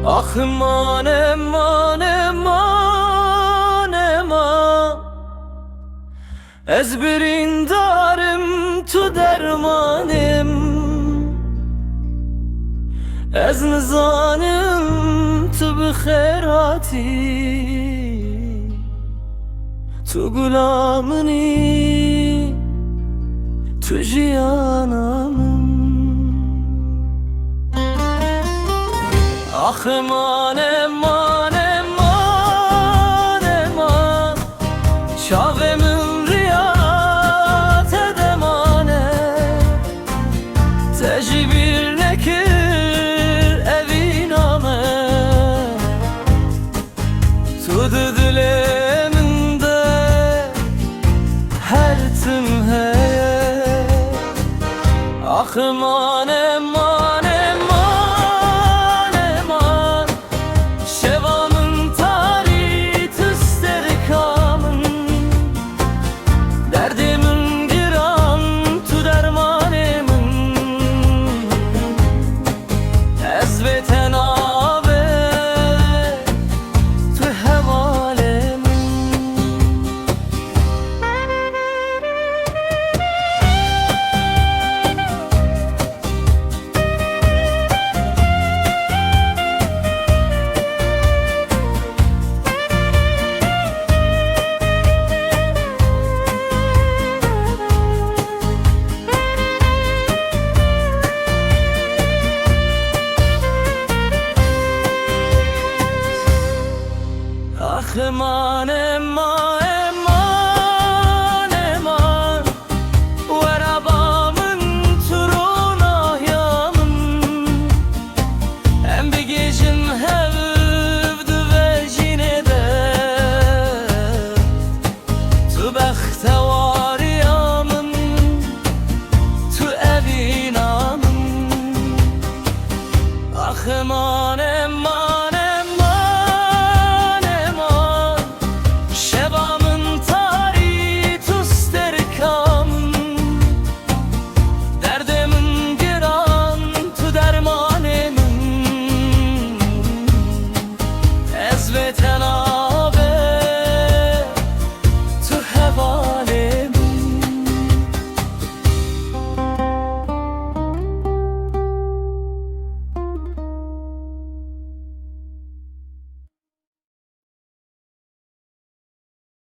Ah eman eman eman eman, ez birindarım tu dermanım, ez nizanım tu bixerati, tu gulamını, tu cihanamım. Ah eman eman eman eman, şavemin riyat edemane, tecbir nekir eviname, tudu dileminde her tümheye. Ah eman eman eman eman, şevamın tari tüsterikamın, derdimin giran tu dermanımın, ezbeten abe tu hevalemin. Ah eman eman